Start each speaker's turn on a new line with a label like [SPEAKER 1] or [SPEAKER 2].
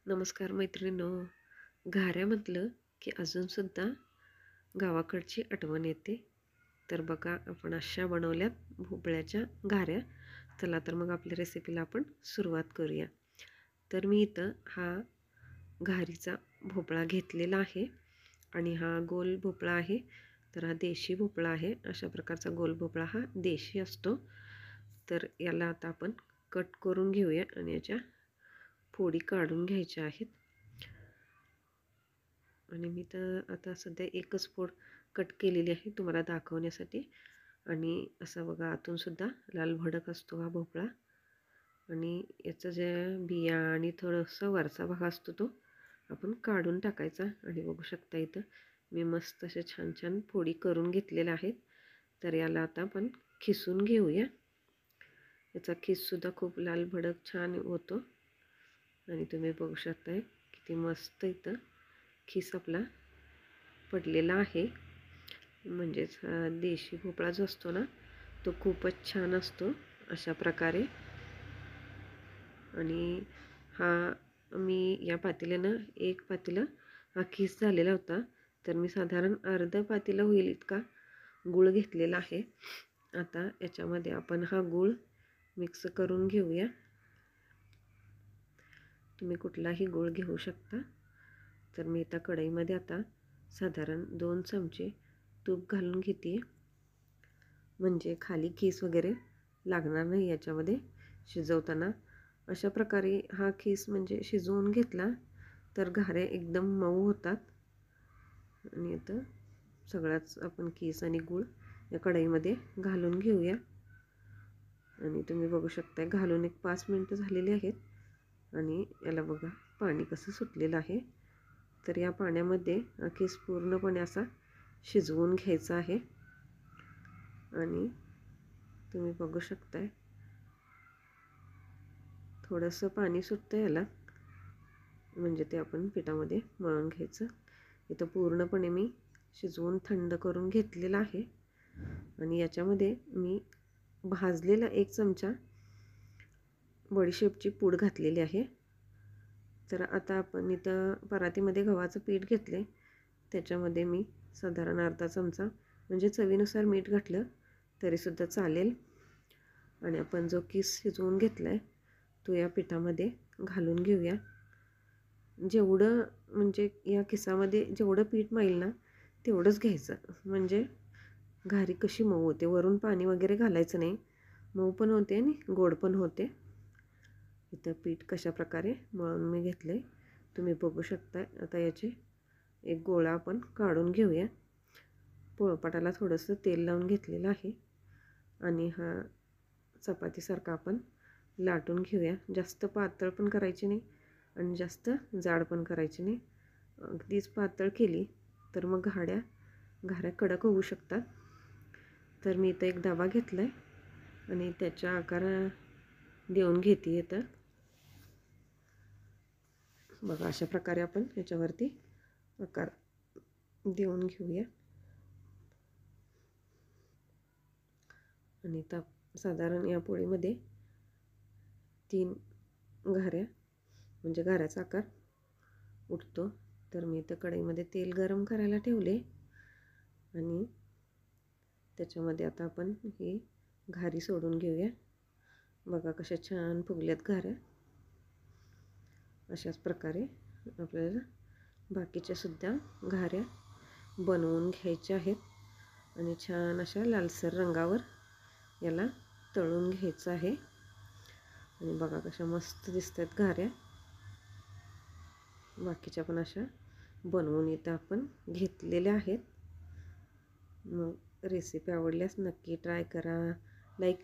[SPEAKER 1] नमस्कार मैत्रिणींनो. घाऱ्या म्हटलं की अजूनसुद्धा गावाकडची आठवण येते. तर बघा, आपण अशा बनवल्यात भोपळ्याच्या घाऱ्या. चला तर मग आपल्या रेसिपीला आपण सुरुवात करूया. तर मी इथं हा घारीचा भोपळा घेतलेला आहे आणि हा गोल भोपळा आहे. तर हा देशी भोपळा आहे. अशा प्रकारचा गोल भोपळा हा देशी असतो. तर याला आता आपण कट करून घेऊया आणि याच्या फोडी काढून घ्यायच्या आहेत. आणि मी तर आता सध्या एकच फोड कट केलेली आहे तुम्हाला दाखवण्यासाठी. आणि असा बघा, आतून सुद्धा लाल भडक असतो हा भोपळा. आणि याचं जे बिया आणि थोडंसं वरचा भाग असतो तो आपण काढून टाकायचा. आणि बघू शकता इथं मी मस्त असे छान छान फोडी करून घेतलेल्या आहेत. तर याला आता आपण खिसून घेऊया. याचा खिससुद्धा खूप लाल भडक छान होतो. आणि तुम्ही बघू शकताय किती मस्त इथं खिस आपला पडलेला आहे. म्हणजेच देशी भोपळा जो असतो ना, तो खूपच छान असतो अशा प्रकारे. आणि हा मी या पातेल्यानं एक पातेलं हा खिस झालेला होता. तर मी साधारण अर्ध पातेलं होईल इतका गूळ घेतलेला आहे. आता याच्यामध्ये आपण हा गूळ मिक्स करून घेऊया. तुम्ही कुठलाही गूळ घेऊ शकता. तर मी इथं कढईमध्ये आता साधारण 2 चमचे तूप घालून घेते, म्हणजे खाली खीस वगैरे लागणार नाही याच्यामध्ये शिजवताना. अशा प्रकारे हा खीस म्हणजे शिजवून घेतला तर घाऱ्या एकदम मऊ होतात. आणि आता सगळाच आपण खीस आणि गूळ या कढईमध्ये घालून घेऊया. आणि तुम्ही बघू शकता घालून एक 5 मिनटं झालेली आहेत. आणि याला बघा पाणी कसं सुटलेलं आहे. तर या पाण्यामध्ये हा खीस पूर्णपणे असा शिजवून घ्यायचा आहे. आणि तुम्ही बघू शकताय थोडंसं पाणी सुटतं याला, म्हणजे ते आपण पिठामध्ये मळून घ्यायचं. इथं पूर्णपणे मी शिजवून थंड करून घेतलेलं आहे. आणि याच्यामध्ये मी भाजलेला 1 चमचा बडीशेपची पूड घातलेली आहे. तर आता आपण इथं परातीमध्ये गव्हाचं पीठ घेतले, त्याच्यामध्ये मी साधारण अर्धा चमचा म्हणजे चवीनुसार मीठ घातलं तरीसुद्धा चालेल. आणि आपण जो किस शिजवून घेतला आहे तो या पिठामध्ये घालून घेऊया. जेवढं म्हणजे या किसामध्ये जेवढं पीठ माईल ना तेवढंच घ्यायचं, म्हणजे घारी कशी मऊ होते. वरून पाणी वगैरे घालायचं नाही, मऊ पण होते आणि गोड पण होते. इथं पीठ कशा प्रकारे मळून मी घेतले तुम्ही बघू शकता. आता याचे एक गोळा आपण काढून घेऊया. पोळपाटाला थोडंसं तेल लावून घेतलेलं आहे. आणि हा चपातीसारखा आपण लाटून घेऊया. जास्त पातळ पण करायची नाही आणि जास्त जाड पण करायची नाही. अगदीच पातळ केली तर मग घाऱ्या कडक होऊ शकतात. तर मी इथं एक डबा घेतला आहे आणि त्याच्या आकार देऊन घेते. इथं बघा अशा प्रकारे आपण याच्यावरती आकार देऊन घेऊया. आणि साधारण या पोळीमध्ये 3 घाऱ्या म्हणजे घाऱ्याचा आकार उठतो. तर मी इथं कढईमध्ये तेल गरम करायला ठेवले आणि त्याच्यामध्ये आता आपण ही घारी सोडून घेऊया. बघा कशा छान फुगल्यात घाऱ्या. अशाच प्रकारे आपल्याला बाकीच्या सुद्धा घाऱ्या बनवून घ्यायच्या आहेत. आणि छान अशा लालसर रंगावर याला तळून घ्यायचं आहे. आणि बघा कशा मस्त दिसतात घाऱ्या. बाकीच्या पण अशा बनवून इथं आपण घेतलेल्या आहेत. मग रेसिपी आवडल्यास नक्की ट्राय करा, लाईक